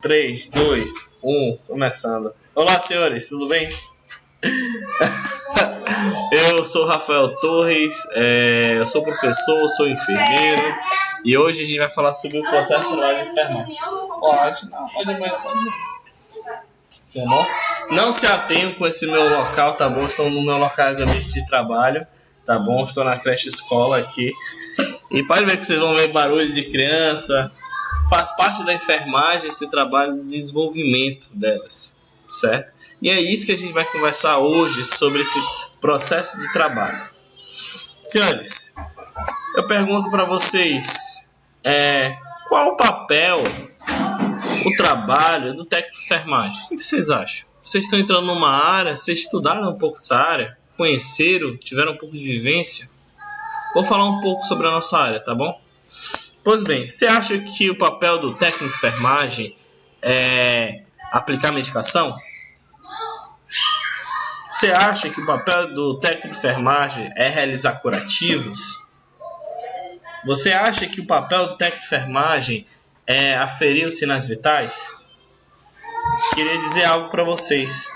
3, 2, 1, começando. Olá, senhores, tudo bem? Eu sou Rafael Torres, eu sou professor, sou enfermeiro e hoje a gente vai falar sobre o processo de trabalho de enfermagem. Pode banhar sozinho. Tá bom? Não se atenham com esse meu local, tá bom? Estou no meu local de trabalho, tá bom? Estou na creche escola aqui. E pode ver que vocês vão ver barulho de criança. Faz parte da enfermagem esse trabalho de desenvolvimento delas, certo? E é isso que a gente vai conversar hoje sobre esse processo de trabalho. Senhores, eu pergunto para vocês, qual o papel, o trabalho do técnico de enfermagem? O que vocês acham? Vocês estão entrando numa área, vocês estudaram um pouco essa área, conheceram, tiveram um pouco de vivência? Vou falar um pouco sobre a nossa área, tá bom? Pois bem, você acha que o papel do técnico de enfermagem é aplicar medicação? Você acha que o papel do técnico de enfermagem é realizar curativos? Você acha que o papel do técnico de enfermagem é aferir os sinais vitais? Queria dizer algo para vocês.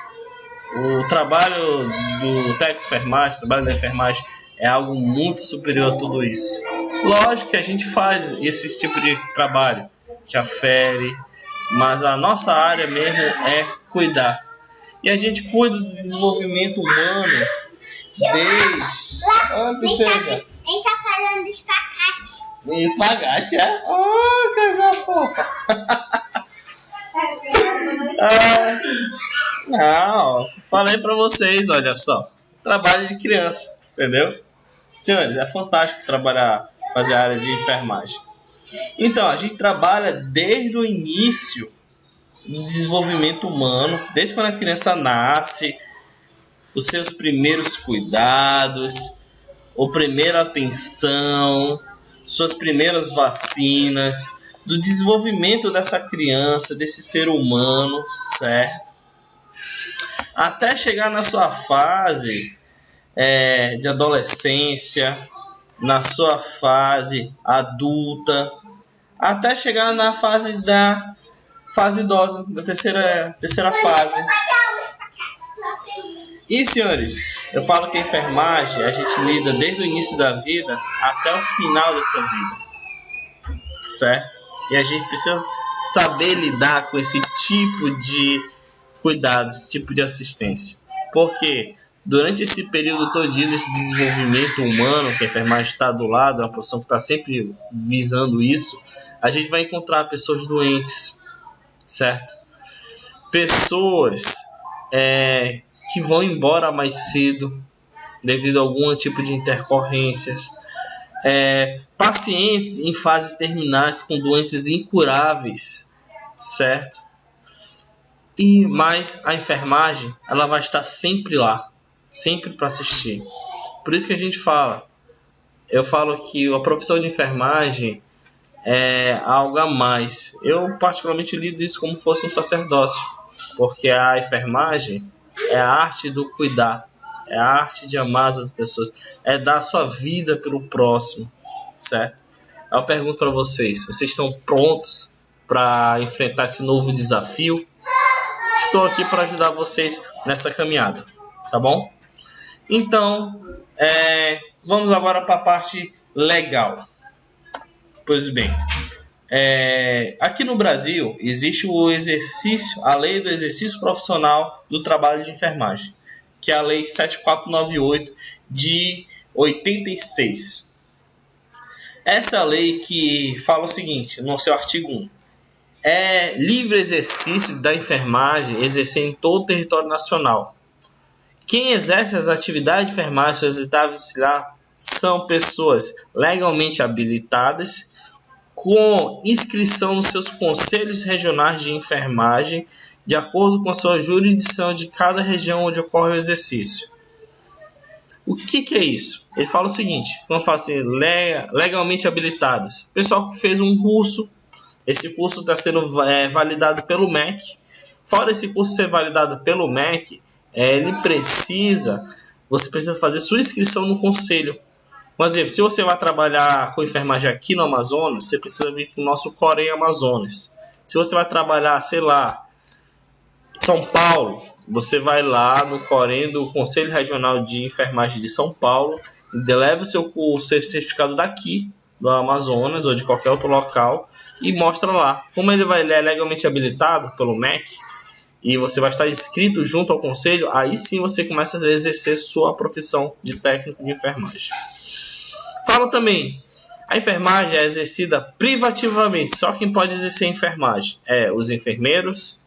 O trabalho do técnico de enfermagem, o trabalho da enfermagem, é algo muito superior a tudo isso. Lógico que a gente faz esse tipo de trabalho, que afere, mas a nossa área mesmo é cuidar. E a gente cuida do desenvolvimento humano desde... A gente tá falando do espagate. Espagate, é? Oh, coisa fofa! Não, falei pra vocês, olha só. Trabalho de criança, entendeu? Senhores, é fantástico fazer a área de enfermagem. Então, a gente trabalha desde o início do desenvolvimento humano, desde quando a criança nasce, os seus primeiros cuidados, a primeira atenção, suas primeiras vacinas, do desenvolvimento dessa criança, desse ser humano, certo? Até chegar na sua fase de adolescência, na sua fase adulta, até chegar na fase idosa, da terceira fase. E, senhores, eu falo que a enfermagem a gente lida desde o início da vida até o final dessa vida, certo? E a gente precisa saber lidar com esse tipo de cuidados, esse tipo de assistência. Porque durante esse período todinho desse desenvolvimento humano, que a enfermagem está do lado, é uma profissão que está sempre visando isso, a gente vai encontrar pessoas doentes, certo? Pessoas que vão embora mais cedo devido a algum tipo de intercorrências, pacientes em fases terminais com doenças incuráveis, certo? Mas a enfermagem, ela vai estar sempre lá, sempre para assistir. Por isso que a gente eu falo que a profissão de enfermagem é algo a mais. Eu particularmente lido isso como se fosse um sacerdócio, porque a enfermagem é a arte do cuidar, é a arte de amar as pessoas, é dar a sua vida pelo próximo, certo? Eu pergunto para vocês estão prontos para enfrentar esse novo desafio? Estou aqui para ajudar vocês nessa caminhada, tá bom? Então, vamos agora para a parte legal. Pois bem, aqui no Brasil existe a lei do exercício profissional do trabalho de enfermagem, que é a lei 7498 de 86. Essa lei que fala o seguinte, no seu artigo 1, é livre exercício da enfermagem exercer em todo o território nacional. Quem exerce as atividades de enfermagem auxiliar são pessoas legalmente habilitadas, com inscrição nos seus conselhos regionais de enfermagem, de acordo com a sua jurisdição de cada região onde ocorre o exercício. O que é isso? Ele fala o seguinte, quando fala assim, legalmente habilitadas, pessoal que fez um curso, esse curso está sendo validado pelo MEC. Fora esse curso ser validado pelo MEC, você precisa fazer sua inscrição no conselho. Por exemplo, se você vai trabalhar com enfermagem aqui no Amazonas, você precisa vir para o nosso Corém Amazonas. Se você vai trabalhar, sei lá, em São Paulo, você vai lá no Corém do Conselho Regional de Enfermagem de São Paulo e leva o seu certificado daqui, do Amazonas ou de qualquer outro local, e mostra lá. Como ele é legalmente habilitado pelo MEC, e você vai estar inscrito junto ao conselho, aí sim você começa a exercer sua profissão de técnico de enfermagem. Fala também, a enfermagem é exercida privativamente, só quem pode exercer enfermagem é os enfermeiros,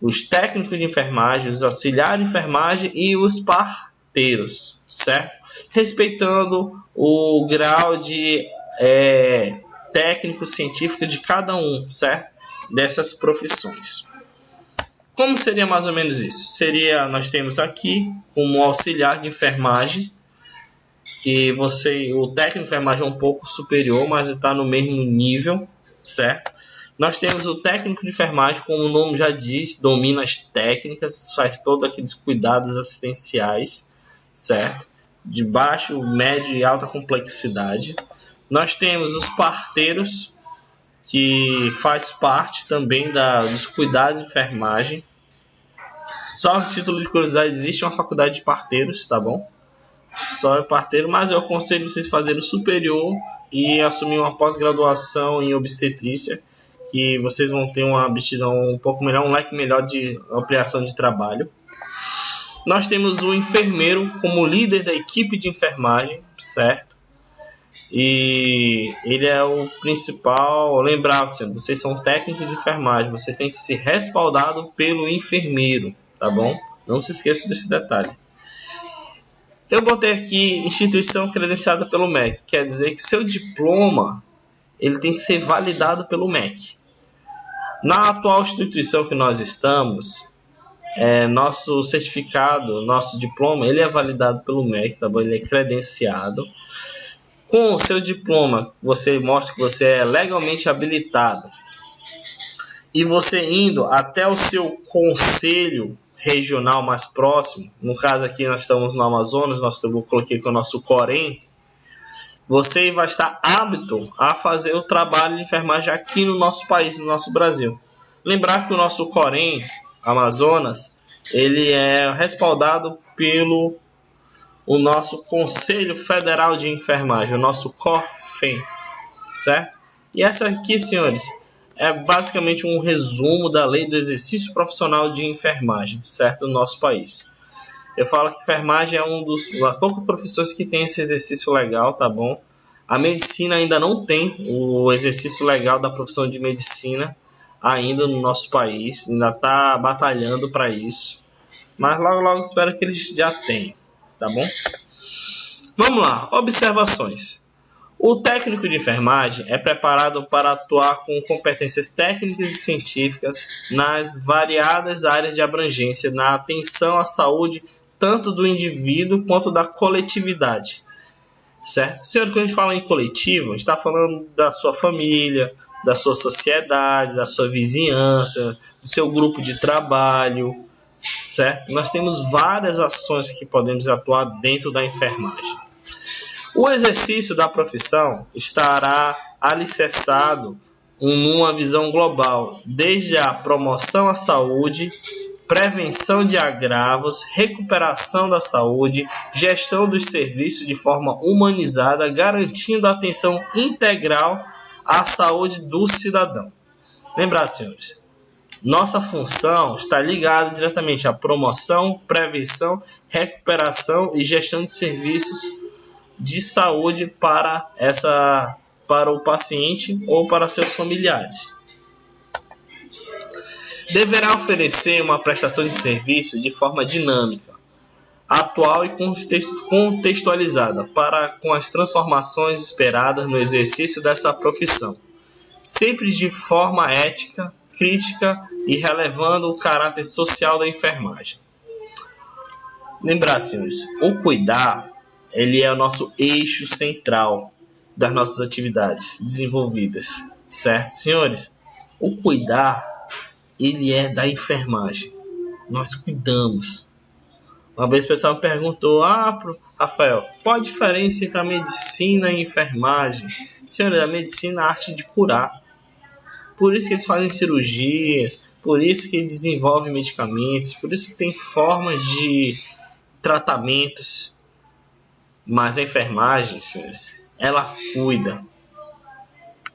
os técnicos de enfermagem, os auxiliares de enfermagem e os parteiros, certo? Respeitando o grau de técnico científico de cada um, certo? Dessas profissões. Como seria mais ou menos isso? Nós temos aqui como auxiliar de enfermagem, que o técnico de enfermagem é um pouco superior, mas está no mesmo nível, certo? Nós temos o técnico de enfermagem, como o nome já diz, domina as técnicas, faz todos aqueles cuidados assistenciais, certo? De baixo, médio e alta complexidade. Nós temos os parteiros, que faz parte também dos cuidados de enfermagem. Só a título de curiosidade, existe uma faculdade de parteiros, tá bom? Só é parteiro, mas eu aconselho vocês fazerem o superior e assumir uma pós-graduação em obstetrícia, que vocês vão ter uma aptidão um pouco melhor, um leque melhor de ampliação de trabalho. Nós temos o enfermeiro como líder da equipe de enfermagem, certo? E ele é o principal. Lembrar-se, vocês são técnicos de enfermagem, vocês têm que ser respaldados pelo enfermeiro, tá bom? Não se esqueça desse detalhe. Eu botei aqui instituição credenciada pelo MEC, quer dizer que seu diploma ele tem que ser validado pelo MEC. Na atual instituição que nós estamos, nosso certificado, nosso diploma, ele é validado pelo MEC, tá bom? Ele é credenciado. Com o seu diploma, você mostra que você é legalmente habilitado. E você indo até o seu conselho regional mais próximo, no caso aqui nós estamos no Amazonas, eu coloquei aqui o nosso Corém, você vai estar apto a fazer o trabalho de enfermagem aqui no nosso país, no nosso Brasil. Lembrar que o nosso Corém, Amazonas, ele é respaldado pelo o nosso Conselho Federal de Enfermagem, o nosso COFEN, certo? E essa aqui, senhores, é basicamente um resumo da lei do exercício profissional de enfermagem, certo? No nosso país. Eu falo que enfermagem é das poucas profissões que tem esse exercício legal, tá bom? A medicina ainda não tem o exercício legal da profissão de medicina ainda no nosso país, ainda está batalhando para isso, mas logo logo espero que eles já tenham, tá bom? Vamos lá, observações. O técnico de enfermagem é preparado para atuar com competências técnicas e científicas nas variadas áreas de abrangência na atenção à saúde tanto do indivíduo quanto da coletividade, certo? Senhor, quando a gente fala em coletivo, a gente está falando da sua família, da sua sociedade, da sua vizinhança, do seu grupo de trabalho, certo? Nós temos várias ações que podemos atuar dentro da enfermagem. O exercício da profissão estará alicerçado numa visão global, desde a promoção à saúde, prevenção de agravos, recuperação da saúde, gestão dos serviços de forma humanizada, garantindo a atenção integral à saúde do cidadão. Lembrar, senhores, nossa função está ligada diretamente à promoção, prevenção, recuperação e gestão de serviços de saúde para o paciente ou para seus familiares. Deverá oferecer uma prestação de serviço de forma dinâmica, atual e contextualizada com as transformações esperadas no exercício dessa profissão, sempre de forma ética, crítica e relevando o caráter social da enfermagem. Lembrar, senhores, o cuidar ele é o nosso eixo central das nossas atividades desenvolvidas, certo, senhores? O cuidar ele é da enfermagem. Nós cuidamos. Uma vez o pessoal me perguntou: Rafael, qual a diferença entre a medicina e a enfermagem? Senhores, a medicina é a arte de curar. Por isso que eles fazem cirurgias, por isso que eles desenvolvem medicamentos, por isso que tem formas de tratamentos. Mas a enfermagem, senhores, ela cuida.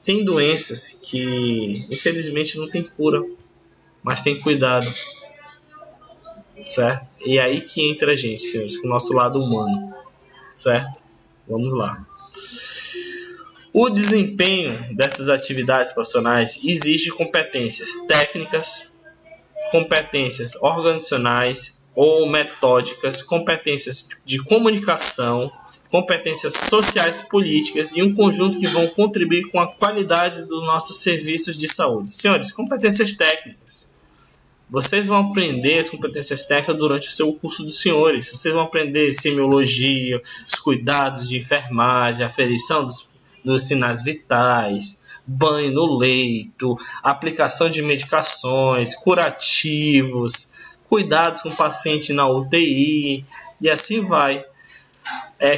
Tem doenças que, infelizmente, não tem cura, mas tem cuidado, certo? E é aí que entra a gente, senhores, com o nosso lado humano, certo? Vamos lá. O desempenho dessas atividades profissionais exige competências técnicas, competências organizacionais ou metódicas, competências de comunicação, competências sociais e políticas e um conjunto que vão contribuir com a qualidade dos nossos serviços de saúde. Senhores, competências técnicas. Vocês vão aprender as competências técnicas durante o seu curso dos senhores. Vocês vão aprender semiologia, os cuidados de enfermagem, aferição dos sinais vitais, banho no leito, aplicação de medicações, curativos, cuidados com o paciente na UTI e assim vai.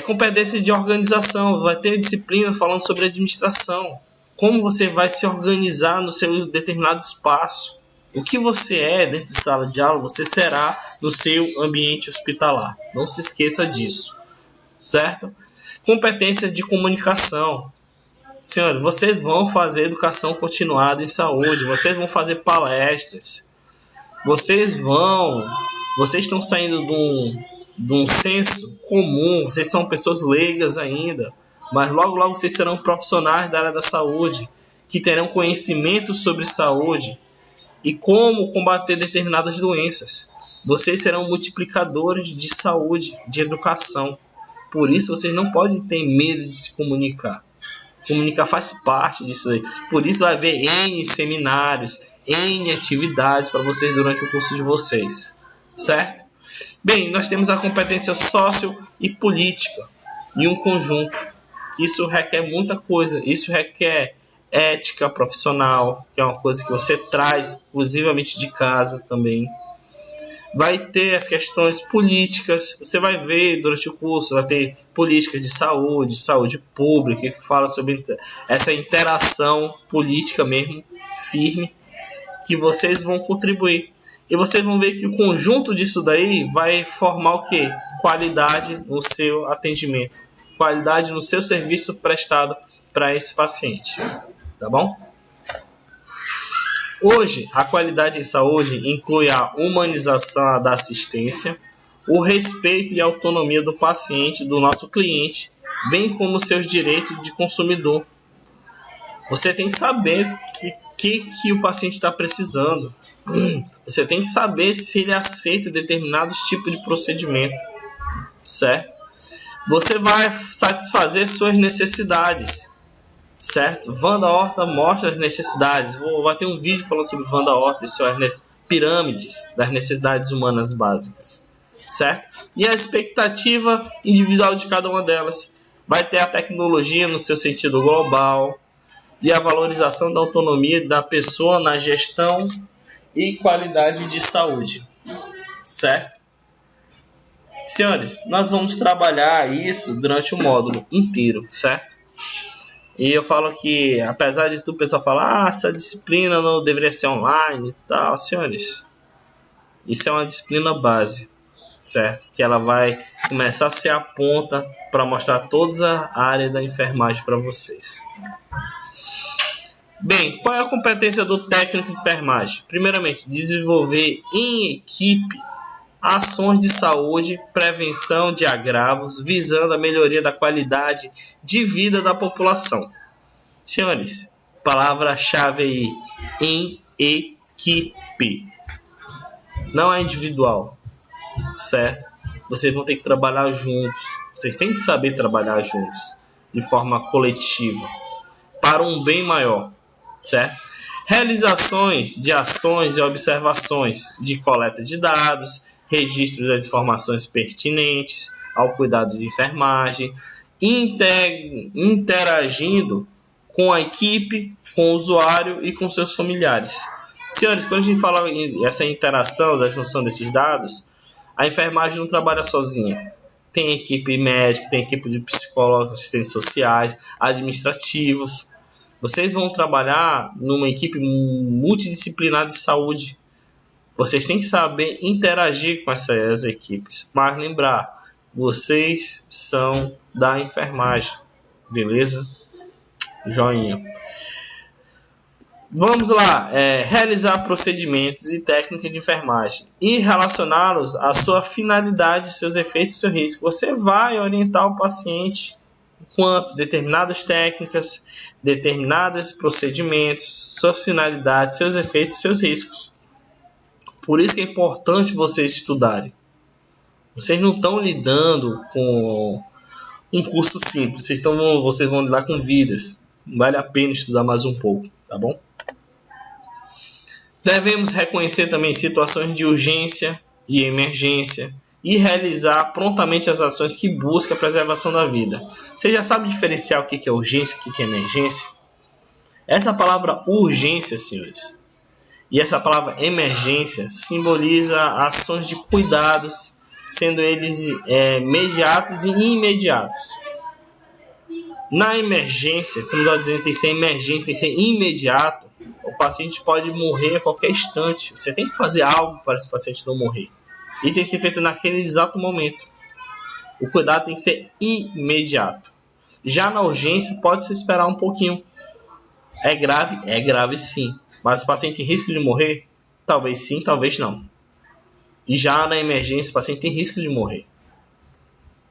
Competência de organização, vai ter disciplina falando sobre administração, como você vai se organizar no seu determinado espaço. O que você é dentro de sala de aula, você será no seu ambiente hospitalar. Não se esqueça disso, certo? Competências de comunicação. Senhores, vocês vão fazer educação continuada em saúde, vocês vão fazer palestras, vocês estão saindo de um senso comum, vocês são pessoas leigas ainda, mas logo logo vocês serão profissionais da área da saúde, que terão conhecimento sobre saúde e como combater determinadas doenças. Vocês serão multiplicadores de saúde, de educação. Por isso vocês não podem ter medo de se comunicar. Comunicar faz parte disso aí. Por isso vai haver N seminários, N atividades para vocês durante o curso de vocês. Certo? Bem, nós temos a competência sócio e política em um conjunto. Isso requer muita coisa. Isso requer ética profissional, que é uma coisa que você traz exclusivamente de casa também. Vai ter as questões políticas, você vai ver durante o curso, vai ter políticas de saúde pública, que fala sobre essa interação política mesmo, firme, que vocês vão contribuir. E vocês vão ver que o conjunto disso daí vai formar o quê? Qualidade no seu atendimento, qualidade no seu serviço prestado para esse paciente. Tá bom? Hoje, a qualidade em saúde inclui a humanização da assistência, o respeito e a autonomia do paciente, do nosso cliente, bem como seus direitos de consumidor. Você tem que saber o que o paciente está precisando. Você tem que saber se ele aceita determinados tipos de procedimento, certo? Você vai satisfazer suas necessidades, certo? Wanda Horta mostra as necessidades. Vai ter um vídeo falando sobre Wanda Horta e suas pirâmides das necessidades humanas básicas, certo? E a expectativa individual de cada uma delas. Vai ter a tecnologia no seu sentido global e a valorização da autonomia da pessoa na gestão e qualidade de saúde, certo? Senhores, nós vamos trabalhar isso durante o módulo inteiro, certo? E eu falo que, apesar de tudo, o pessoal fala, essa disciplina não deveria ser online e tal. Senhores, isso é uma disciplina base, certo? Que ela vai começar a ser a ponta para mostrar toda a área da enfermagem para vocês. Bem, qual é a competência do técnico de enfermagem? Primeiramente, desenvolver em equipe ações de saúde, prevenção de agravos, visando a melhoria da qualidade de vida da população. Senhores, palavra-chave aí, em equipe. Não é individual, certo? Vocês vão ter que trabalhar juntos. Vocês têm que saber trabalhar juntos, de forma coletiva, para um bem maior, certo? Realizações de ações e observações de coleta de dados, registro das informações pertinentes ao cuidado de enfermagem, interagindo com a equipe, com o usuário e com seus familiares. Senhores, quando a gente fala essa interação da junção desses dados, a enfermagem não trabalha sozinha. Tem equipe médica, tem equipe de psicólogos, assistentes sociais, administrativos, Vocês vão trabalhar numa equipe multidisciplinar de saúde. Vocês têm que saber interagir com essas equipes. Mas lembrar, vocês são da enfermagem. Beleza? Joinha. Vamos lá. Realizar procedimentos e técnicas de enfermagem. E relacioná-los à sua finalidade, seus efeitos e seu risco. Você vai orientar o paciente quanto determinadas técnicas, determinados procedimentos, suas finalidades, seus efeitos e seus riscos. Por isso que é importante vocês estudarem. Vocês não estão lidando com um curso simples. Vocês vão lidar com vidas. Vale a pena estudar mais um pouco, tá bom? Devemos reconhecer também situações de urgência e emergência e realizar prontamente as ações que buscam a preservação da vida. Você já sabe diferenciar o que é urgência e o que é emergência? Essa palavra urgência, senhores, e essa palavra emergência simboliza ações de cuidados, sendo eles imediatos e imediatos. Na emergência, como nós dizemos, tem que ser emergente, tem que ser imediato. O paciente pode morrer a qualquer instante. Você tem que fazer algo para esse paciente não morrer. E tem que ser feito naquele exato momento. O cuidado tem que ser imediato. Já na urgência, pode-se esperar um pouquinho. É grave? É grave sim. Mas o paciente tem risco de morrer? Talvez sim, talvez não. E já na emergência, o paciente tem risco de morrer.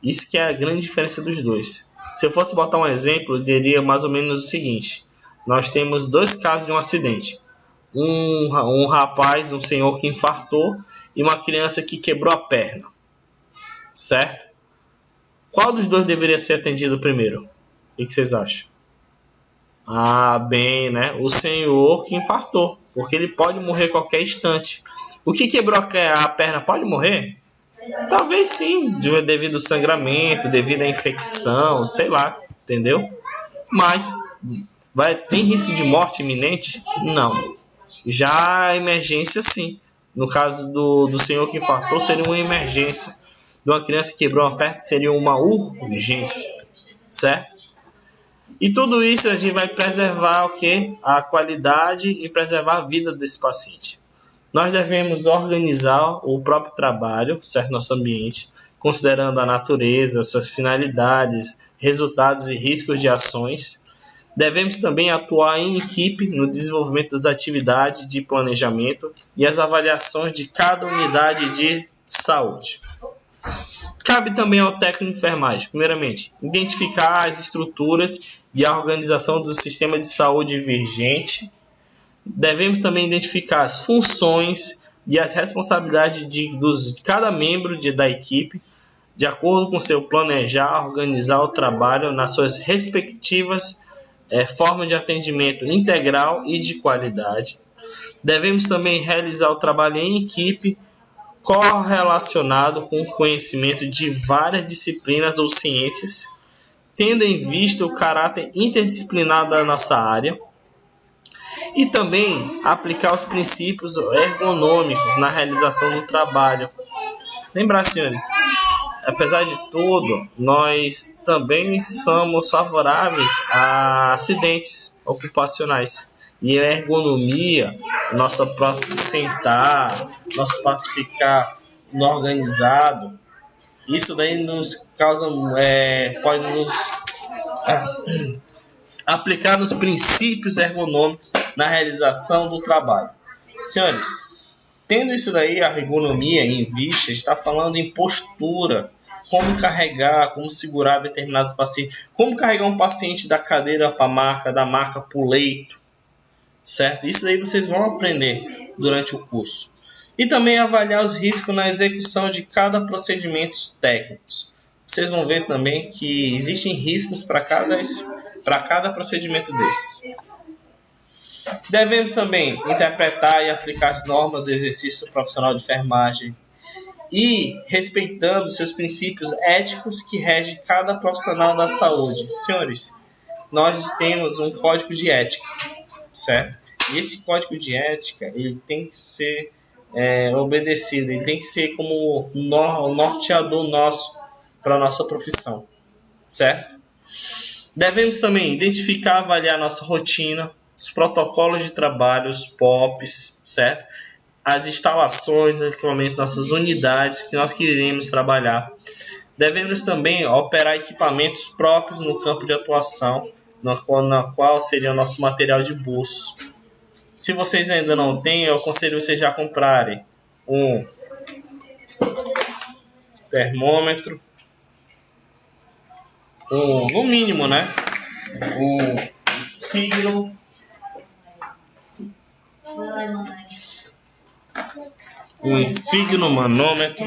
Isso que é a grande diferença dos dois. Se eu fosse botar um exemplo, eu diria mais ou menos o seguinte. Nós temos dois casos de um acidente. Um rapaz, um senhor que infartou e uma criança que quebrou a perna. Certo? Qual dos dois deveria ser atendido primeiro? O que vocês acham? Bem, né? O senhor que infartou. Porque ele pode morrer a qualquer instante. O que quebrou a perna pode morrer? Talvez sim, devido ao sangramento, devido à infecção, sei lá, entendeu? Mas tem risco de morte iminente? Não. Já a emergência, sim. No caso do senhor que infartou, seria uma emergência. De uma criança que quebrou uma perna, seria uma urgência. Certo? E tudo isso a gente vai preservar o quê? A qualidade e preservar a vida desse paciente. Nós devemos organizar o próprio trabalho, certo? Nosso ambiente, considerando a natureza, suas finalidades, resultados e riscos de ações. Devemos também atuar em equipe no desenvolvimento das atividades de planejamento e as avaliações de cada unidade de saúde. Cabe também ao técnico de enfermagem, primeiramente, identificar as estruturas e a organização do sistema de saúde vigente. Devemos também identificar as funções e as responsabilidades de cada membro da equipe, de acordo com seu planejar, organizar o trabalho nas suas respectivas formas de atendimento integral e de qualidade. Devemos também realizar o trabalho em equipe correlacionado com o conhecimento de várias disciplinas ou ciências, tendo em vista o caráter interdisciplinar da nossa área. E também aplicar os princípios ergonômicos na realização do trabalho. Lembrar, senhores, apesar de tudo, nós também somos favoráveis a acidentes ocupacionais. E a ergonomia, nossa própria sentar, nosso próprio ficar organizado, isso daí nos causa, pode nos aplicar nos princípios ergonômicos na realização do trabalho. Senhores, tendo isso daí, a ergonomia em vista, está falando em postura, como carregar, como segurar determinados pacientes, como carregar um paciente da cadeira para a maca, da maca para o leito, certo? Isso daí vocês vão aprender durante o curso. E também avaliar os riscos na execução de cada procedimento técnico. Vocês vão ver também que existem riscos para cada procedimento desses. Devemos também interpretar e aplicar as normas do exercício profissional de enfermagem e respeitando seus princípios éticos que regem cada profissional da saúde. Senhores, nós temos um código de ética, certo? E esse código de ética ele tem que ser obedecido, ele tem que ser como o norteador nosso para a nossa profissão, certo? Devemos também identificar e avaliar nossa rotina, os protocolos de trabalho, os POPs, certo? As instalações, o equipamento, nossas unidades que nós queremos trabalhar. Devemos também operar equipamentos próprios no campo de atuação, na qual seria o nosso material de bolso. Se vocês ainda não têm, eu aconselho vocês já comprarem um termômetro, no mínimo, né? Um esfígeno, manômetro,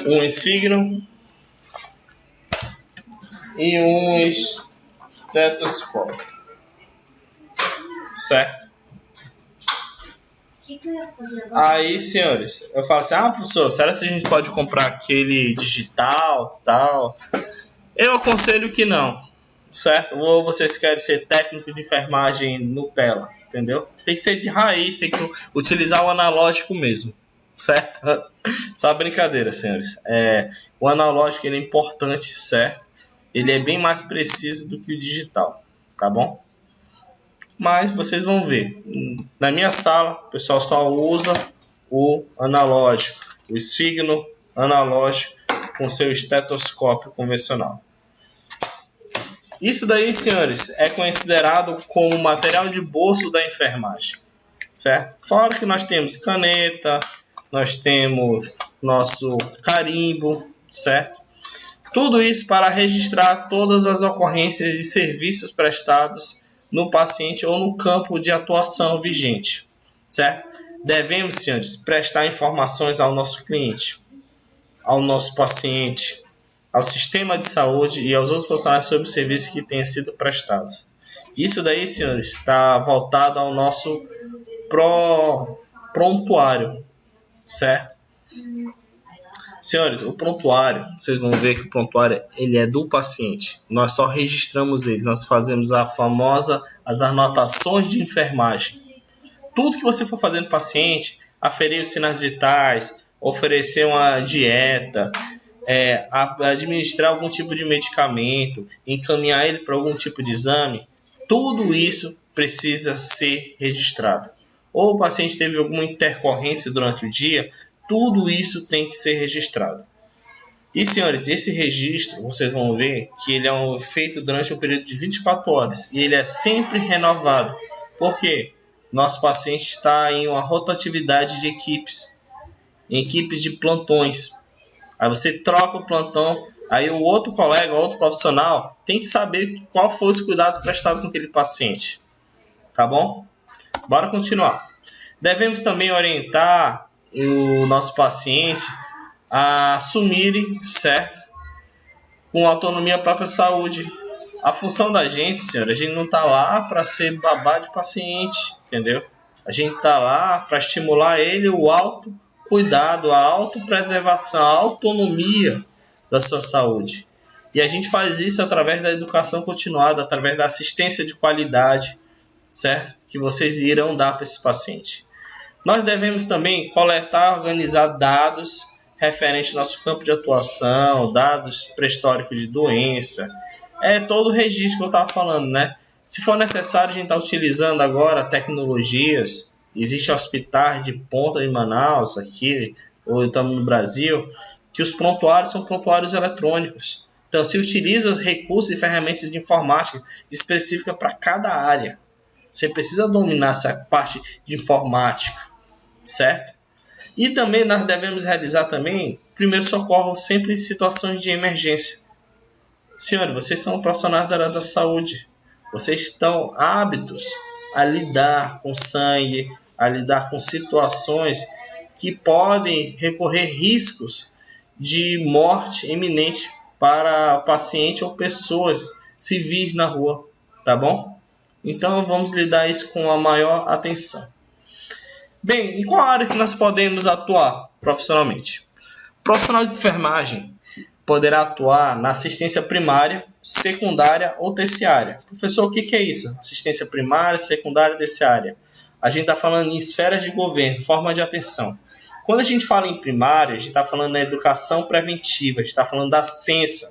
um esfígeno e um estetoscópio, certo? Aí, senhores, eu falo assim, professor, será que a gente pode comprar aquele digital, tal? Eu aconselho que não, certo? Ou vocês querem ser técnico de enfermagem Nutella, entendeu? Tem que ser de raiz, tem que utilizar o analógico mesmo, certo? Só brincadeira, senhores. O analógico ele é importante, certo? Ele é bem mais preciso do que o digital, tá bom? Mas vocês vão ver. Na minha sala, o pessoal só usa o analógico, o esfígeno analógico com seu estetoscópio convencional. Isso daí, senhores, é considerado como material de bolso da enfermagem, certo? Fora que nós temos caneta, nós temos nosso carimbo, certo? Tudo isso para registrar todas as ocorrências de serviços prestados no paciente ou no campo de atuação vigente, certo? Devemos, senhores, prestar informações ao nosso cliente, ao nosso paciente, ao sistema de saúde e aos outros profissionais sobre o serviço que tenha sido prestado. Isso daí, senhores, está voltado ao nosso prontuário, certo? Senhores, o prontuário, vocês vão ver que o prontuário ele é do paciente. Nós só registramos ele, nós fazemos as anotações de enfermagem. Tudo que você for fazer no paciente, aferir os sinais vitais, oferecer uma dieta, administrar algum tipo de medicamento, encaminhar ele para algum tipo de exame, tudo isso precisa ser registrado. Ou o paciente teve alguma intercorrência durante o dia, tudo isso tem que ser registrado. E, senhores, esse registro, vocês vão ver que ele é feito durante um período de 24 horas. E ele é sempre renovado. Por quê? Nosso paciente está em uma rotatividade de equipes. Em equipes de plantões. Aí você troca o plantão. Aí o outro colega, o outro profissional, tem que saber qual foi o cuidado prestado com aquele paciente. Tá bom? Bora continuar. Devemos também orientar o nosso paciente a assumirem, certo? Com autonomia a própria saúde. A função da gente, senhor, a gente não está lá para ser babá de paciente, entendeu? A gente está lá para estimular ele o autocuidado, a autopreservação, a autonomia da sua saúde. E a gente faz isso através da educação continuada, através da assistência de qualidade, certo? Que vocês irão dar para esse paciente. Nós devemos também coletar e organizar dados referentes ao nosso campo de atuação, dados pré-históricos de doença. É todo o registro que eu estava falando, né? Se for necessário, a gente está utilizando agora tecnologias. Existem hospitais de ponta em Manaus, aqui, ou estamos no Brasil, que os prontuários são prontuários eletrônicos. Então, se utiliza recursos e ferramentas de informática específica para cada área. Você precisa dominar essa parte de informática, certo? E também nós devemos realizar também primeiro socorro sempre em situações de emergência. Senhores, vocês são profissionais da área da saúde. Vocês estão aptos a lidar com sangue, a lidar com situações que podem recorrer riscos de morte iminente para paciente ou pessoas civis na rua, tá bom? Então vamos lidar isso com a maior atenção. Bem, em qual área que nós podemos atuar profissionalmente? O profissional de enfermagem poderá atuar na assistência primária, secundária ou terciária. Professor, o que é isso? Assistência primária, secundária e terciária. A gente está falando em esferas de governo, forma de atenção. Quando a gente fala em primária, a gente está falando da educação preventiva, a gente está falando da ciência,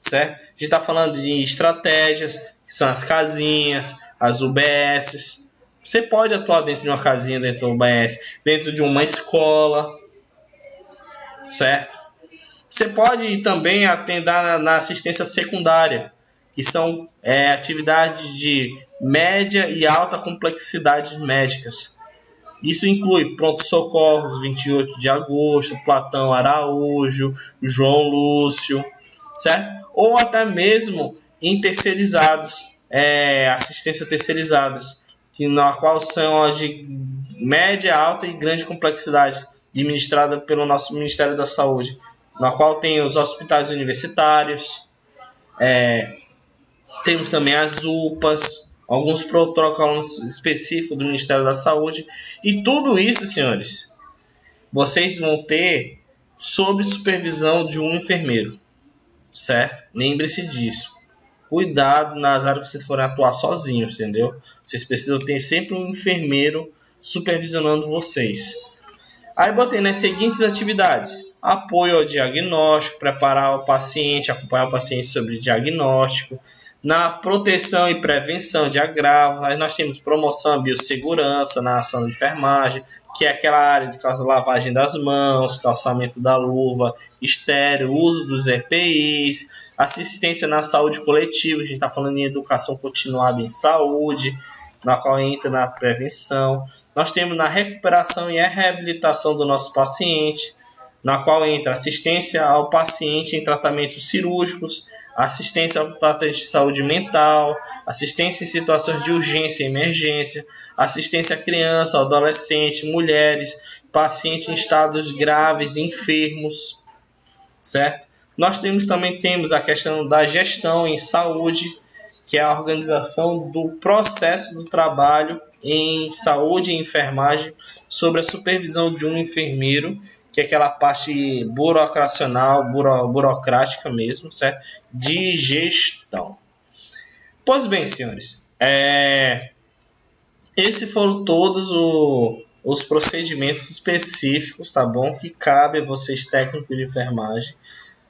certo? A gente está falando de estratégias, que são as casinhas, as UBSs. Você pode atuar dentro de uma casinha, dentro de uma UBS, dentro de uma escola, certo? Você pode também atender na assistência secundária, que são atividades de média e alta complexidade médicas. Isso inclui pronto-socorros, 28 de agosto, Platão Araújo, João Lúcio, certo? Ou até mesmo em terceirizados, assistência terceirizadas, na qual são as de média, alta e grande complexidade, administrada pelo nosso Ministério da Saúde, na qual tem os hospitais universitários, temos também as UPAs, alguns protocolos específicos do Ministério da Saúde, e tudo isso, senhores, vocês vão ter sob supervisão de um enfermeiro, certo? Lembre-se disso. Cuidado nas áreas que vocês forem atuar sozinhos, entendeu? Vocês precisam ter sempre um enfermeiro supervisionando vocês. Aí botei nas seguintes atividades: apoio ao diagnóstico, preparar o paciente, acompanhar o paciente sobre diagnóstico. Na proteção e prevenção de agravos, aí nós temos promoção à biossegurança na ação de enfermagem, que é aquela área de lavagem das mãos, calçamento da luva, estéreo, uso dos EPIs, assistência na saúde coletiva, a gente está falando em educação continuada em saúde, na qual entra na prevenção. Nós temos na recuperação e reabilitação do nosso paciente, na qual entra assistência ao paciente em tratamentos cirúrgicos, assistência ao paciente de saúde mental, assistência em situações de urgência e emergência, assistência à criança, ao adolescente, mulheres, pacientes em estados graves, enfermos, certo? Nós temos a questão da gestão em saúde, que é a organização do processo do trabalho em saúde e enfermagem sob a supervisão de um enfermeiro, que é aquela parte burocrática mesmo, certo? De gestão. Pois bem, senhores, esses foram todos os procedimentos específicos, tá bom? Que cabe a vocês, técnicos de enfermagem.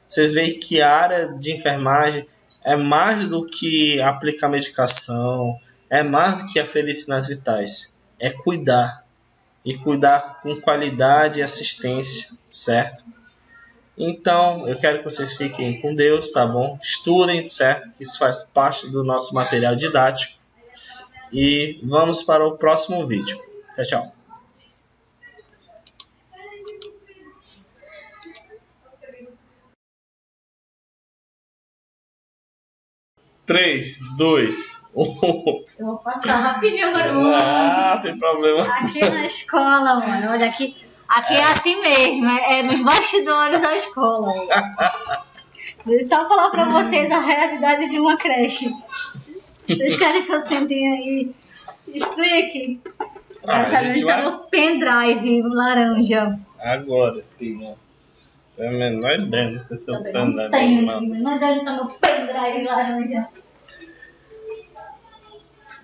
Vocês veem que a área de enfermagem é mais do que aplicar medicação, é mais do que aferir sinais vitais. É cuidar. E cuidar com qualidade e assistência, certo? Então, eu quero que vocês fiquem com Deus, tá bom? Estudem, certo? Que isso faz parte do nosso material didático. E vamos para o próximo vídeo. Tchau, tchau. 3, 2, 1. Eu vou passar rapidinho agora, mano. Sem problema. Aqui na escola, mano. Olha, aqui é assim mesmo. É nos bastidores da escola. Deixa eu só falar pra vocês a realidade de uma creche. Vocês querem que eu sente aí e explique? Quero saber onde tá meu pendrive laranja. Agora, Tina. É a menor ideia do que seu pendrive. Não tem, a menor ideia onde tá meu pendrive laranja.